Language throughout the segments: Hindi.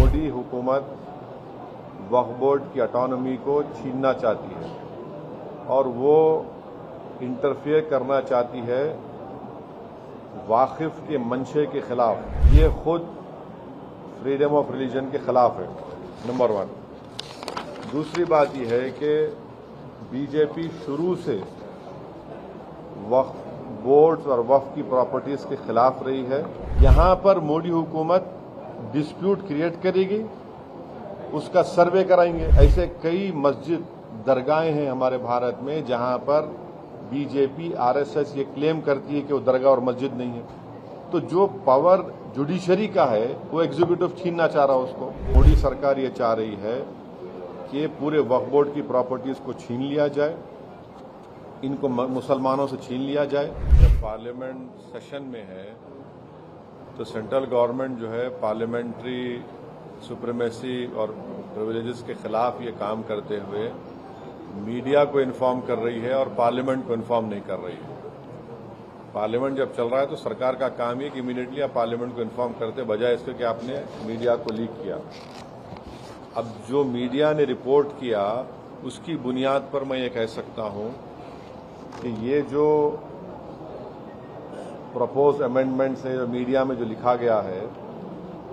मोदी हुकूमत वक्फ बोर्ड की ऑटोनॉमी को छीनना चाहती है और वो इंटरफेयर करना चाहती है वाकिफ के मंशे के खिलाफ। ये खुद फ्रीडम ऑफ रिलीजन के खिलाफ है, नंबर 1। दूसरी बात यह है कि बीजेपी शुरू से वक्फ बोर्ड्स और वक्फ की प्रॉपर्टीज के खिलाफ रही है। यहां पर मोदी हुकूमत डिस्प्यूट क्रिएट करेगी, उसका सर्वे कराएंगे। ऐसे कई मस्जिद दरगाहें हैं हमारे भारत में जहां पर बीजेपी आरएसएस ये क्लेम करती है कि वो दरगाह और मस्जिद नहीं है। तो जो पावर जुडिशरी का है वो एग्जीक्यूटिव छीनना चाह रहा है उसको। मोदी सरकार ये चाह रही है कि पूरे वक्फ बोर्ड की प्रॉपर्टीज को छीन लिया जाए, इनको मुसलमानों से छीन लिया जाए। जब पार्लियामेंट सेशन में है तो सेंट्रल गवर्नमेंट जो है पार्लियामेंट्री सुप्रीमेसी और प्रिविलेजेस के खिलाफ ये काम करते हुए मीडिया को इन्फॉर्म कर रही है और पार्लियामेंट को इन्फॉर्म नहीं कर रही है। पार्लियामेंट जब चल रहा है तो सरकार का काम है कि इमीडिएटली आप पार्लियामेंट को इन्फॉर्म करते, बजाय इसके कि आपने मीडिया को लीक किया। अब जो मीडिया ने रिपोर्ट किया उसकी बुनियाद पर मैं ये कह सकता हूं कि ये जो प्रपोज अमेंडमेंट्स है, जो मीडिया में जो लिखा गया है,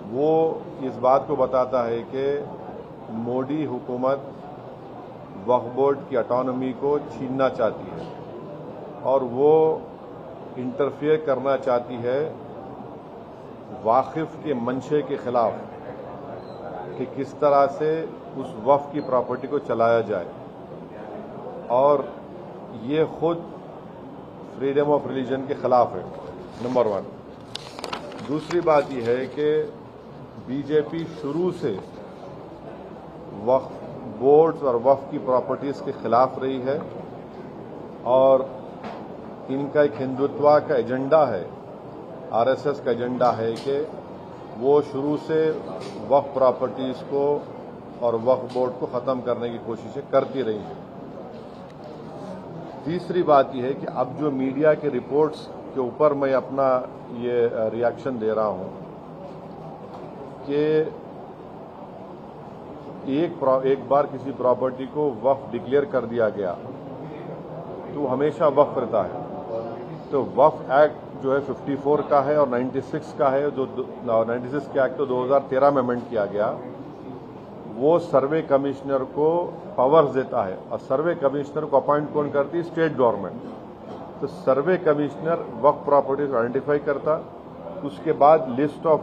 वो इस बात को बताता है कि मोदी हुकूमत वक्फ बोर्ड की ऑटोनॉमी को छीनना चाहती है और वो इंटरफेयर करना चाहती है वाकिफ के मंशे के खिलाफ कि किस तरह से उस वक्फ की प्रॉपर्टी को चलाया जाए। और ये खुद फ्रीडम ऑफ रिलीजन के खिलाफ है, नंबर 1। दूसरी बात यह है कि बीजेपी शुरू से वक्फ बोर्ड्स और वक्फ की प्रॉपर्टीज के खिलाफ रही है और इनका एक हिंदुत्व का एजेंडा है, आरएसएस का एजेंडा है कि वो शुरू से वक्फ प्रॉपर्टीज को और वक्फ बोर्ड को खत्म करने की कोशिशें करती रही हैं। तीसरी बात यह है कि अब जो मीडिया के रिपोर्ट्स के ऊपर मैं अपना ये रिएक्शन दे रहा हूं कि एक बार किसी प्रॉपर्टी को वक्फ डिक्लेयर कर दिया गया तो हमेशा वक्फ रहता है। तो वक्फ एक्ट जो है 54 का है और 96 का है, जो 96 के एक्ट तो 2013 में अमेंड किया गया। वो सर्वे कमिश्नर को पावर्स देता है और सर्वे कमिश्नर को अपॉइंट कौन करती है? State government. तो सर्वे कमिश्नर वक्फ प्रॉपर्टीज को आइडेंटिफाई करता, उसके बाद लिस्ट ऑफ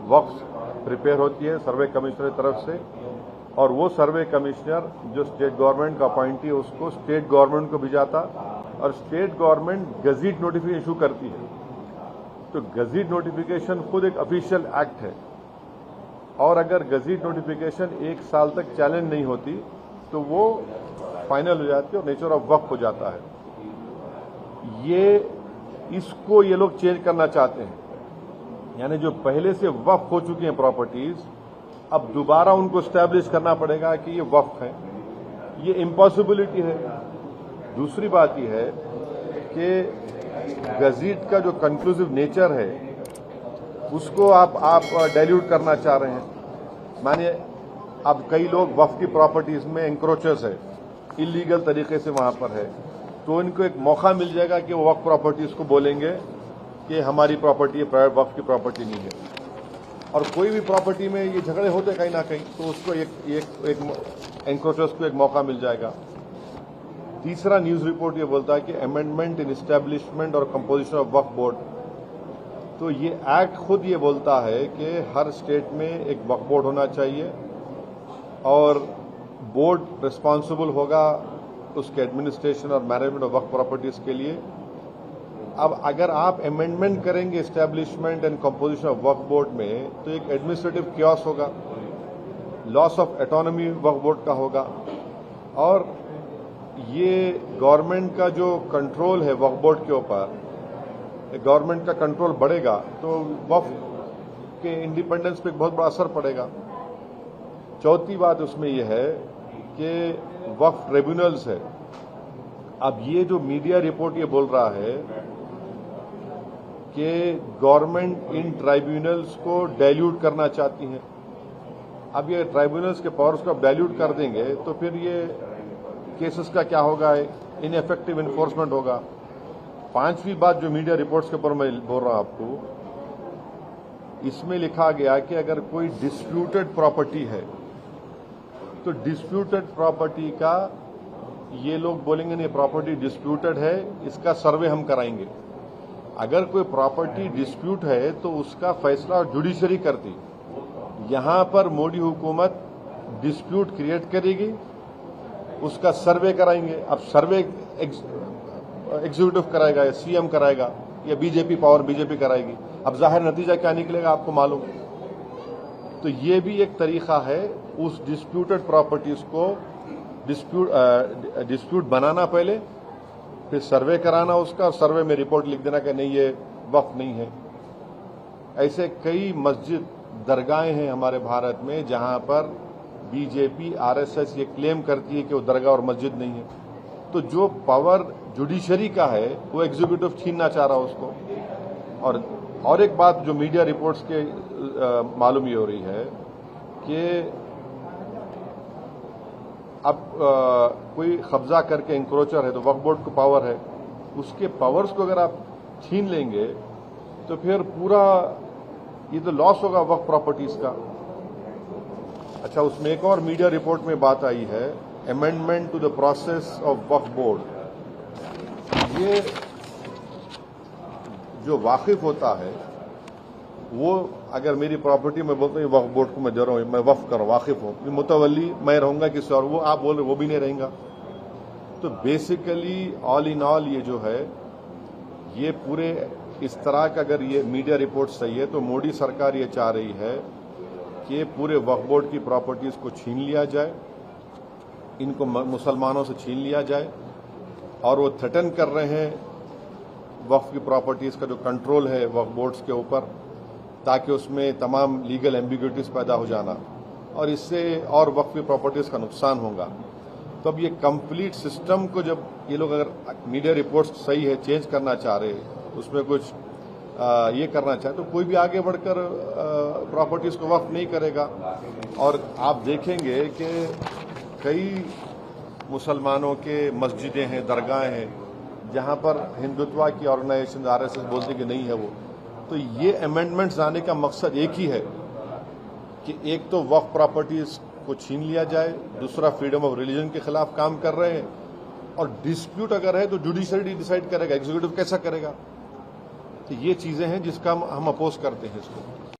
वक्फ प्रिपेयर होती है सर्वे कमिश्नर की तरफ से, और वो सर्वे कमिश्नर जो स्टेट गवर्नमेंट का अपॉइंटी है उसको स्टेट गवर्नमेंट को भिजाता और state government gazette notification issue करती है। तो गजीट नोटिफिकेशन खुद एक ऑफिशियल एक्ट है और अगर गजीट नोटिफिकेशन 1 साल तक चैलेंज नहीं होती तो वो फाइनल हो जाती है और नेचर ऑफ वक्फ हो जाता है। इसको ये लोग चेंज करना चाहते हैं, यानी जो पहले से वक्फ हो चुकी हैं प्रॉपर्टीज, अब दोबारा उनको स्टैब्लिश करना पड़ेगा कि ये वक्फ है। ये इम्पॉसिबिलिटी है। दूसरी बात यह है कि गजीट का जो कंक्लूसिव नेचर है उसको आप डाइल्यूट करना चाह रहे हैं। मानिए अब कई लोग वक्फ की प्रॉपर्टीज में एंक्रोचर्स है, इलीगल तरीके से वहां पर है, तो इनको एक मौका मिल जाएगा कि वो वक्फ प्रॉपर्टीज को बोलेंगे कि हमारी प्रॉपर्टी है, प्राइवेट वक्फ की प्रॉपर्टी नहीं है। और कोई भी प्रॉपर्टी में ये झगड़े होते कहीं ना कहीं, तो उसको एक एंक्रोचर्स को एक मौका मिल जाएगा। तीसरा न्यूज रिपोर्ट ये बोलता है कि अमेंडमेंट इन एस्टैब्लिशमेंट और कंपोजिशन ऑफ वक्फ बोर्ड। तो ये एक्ट खुद ये बोलता है कि हर स्टेट में एक वक्फ बोर्ड होना चाहिए और बोर्ड रिस्पॉन्सिबल होगा उसके एडमिनिस्ट्रेशन और मैनेजमेंट ऑफ वक्फ प्रॉपर्टीज के लिए। अब अगर आप अमेंडमेंट करेंगे establishment and composition of Waqf board में तो एक एडमिनिस्ट्रेटिव क्योस होगा, loss of autonomy Waqf board का होगा और ये गवर्नमेंट का जो कंट्रोल है वक्फ बोर्ड के ऊपर, गवर्नमेंट का कंट्रोल बढ़ेगा तो वक्फ के इंडिपेंडेंस पे बहुत बड़ा असर पड़ेगा। चौथी बात उसमें यह है कि वक्फ ट्रिब्यूनल्स है। अब ये जो मीडिया रिपोर्ट ये बोल रहा है कि गवर्नमेंट इन ट्राइब्यूनल्स को डाइल्यूट करना चाहती है अब ये ट्राइब्यूनल्स के पावर्स को डाइल्यूट कर देंगे तो फिर ये केसेस का क्या होगा, इनएफेक्टिव इन्फोर्समेंट होगा। पांचवी बात जो मीडिया रिपोर्ट्स के ऊपर मैं बोल रहा हूं आपको, इसमें लिखा गया कि अगर कोई डिस्प्यूटेड प्रॉपर्टी है तो डिस्प्यूटेड प्रॉपर्टी का ये लोग बोलेंगे नहीं प्रॉपर्टी डिस्प्यूटेड है, इसका सर्वे हम कराएंगे। अगर कोई प्रॉपर्टी डिस्प्यूट है तो उसका फैसला जुडिशरी करती। यहां पर मोदी हुकूमत डिस्प्यूट क्रिएट करेगी, उसका सर्वे कराएंगे। अब सर्वे एग्जीक्यूटिव कराएगा या सीएम कराएगा या बीजेपी पावर बीजेपी कराएगी। अब जाहिर नतीजा क्या निकलेगा आपको मालूम। तो ये भी एक तरीका है उस डिस्प्यूटेड प्रॉपर्टीज को डिस्प्यूट बनाना, पहले फिर सर्वे कराना उसका, और सर्वे में रिपोर्ट लिख देना कि नहीं ये वक्फ नहीं है। ऐसे कई मस्जिद दरगाहें हैं हमारे भारत में जहां पर बीजेपी आरएसएस ये क्लेम करती है कि वो दरगाह और मस्जिद नहीं है। तो जो पावर जुडिशरी का है वो एग्जीक्यूटिव छीनना चाह रहा है उसको। और एक बात जो मीडिया रिपोर्ट्स के मालूम ये हो रही है कि अब कोई कब्जा करके इंक्रोचर है तो वक्फ बोर्ड को पावर है, उसके पावर्स को अगर आप छीन लेंगे तो फिर पूरा ये तो लॉस होगा वक्फ प्रॉपर्टीज का। अच्छा, उसमें एक और मीडिया रिपोर्ट में बात आई है, amendment to the process of Waqf board. ये जो वाकिफ होता है वो अगर मेरी प्रॉपर्टी में बोलता हूं वक्फ बोर्ड को मैं दे रहा हूं, मैं वक्फ कर वाकिफ हूं, मुतवल्ली मैं रहूंगा किसी और, वो आप बोल रहे वो भी नहीं रहेगा। तो बेसिकली ऑल इन ऑल ये जो है ये पूरे इस तरह का, अगर ये मीडिया रिपोर्ट सही है तो मोदी सरकार ये चाह रही है कि पूरे वक्फ बोर्ड की प्रॉपर्टीज को छीन लिया जाए, इनको मुसलमानों से छीन लिया जाए। और वो थ्रेटन कर रहे हैं वक्फ की प्रॉपर्टीज का जो कंट्रोल है वक्फ बोर्ड्स के ऊपर, ताकि उसमें तमाम लीगल एम्बिग्यूटीज पैदा हो जाना, और इससे और वक्फ की प्रॉपर्टीज का नुकसान होगा। तो अब ये कंप्लीट सिस्टम को जब ये लोग अगर मीडिया रिपोर्ट्स सही है चेंज करना चाह रहे हैं, उसमें कुछ ये करना चाहे तो कोई भी आगे बढ़कर प्रॉपर्टीज को वक्फ नहीं करेगा। और आप देखेंगे कि कई मुसलमानों के मस्जिदें हैं, दरगाहें हैं जहां पर हिंदुत्व की ऑर्गेनाइजेशन आरएसएस बोलती कि नहीं है वो। तो ये अमेंडमेंट्स आने का मकसद एक ही है कि एक तो वक्फ प्रॉपर्टीज को छीन लिया जाए, दूसरा फ्रीडम ऑफ रिलीजन के खिलाफ काम कर रहे हैं, और डिस्प्यूट अगर है तो जुडिशरी डिसाइड करेगा, एग्जीक्यूटिव कैसा करेगा। तो ये चीजें हैं जिसका हम अपोज करते हैं इसको।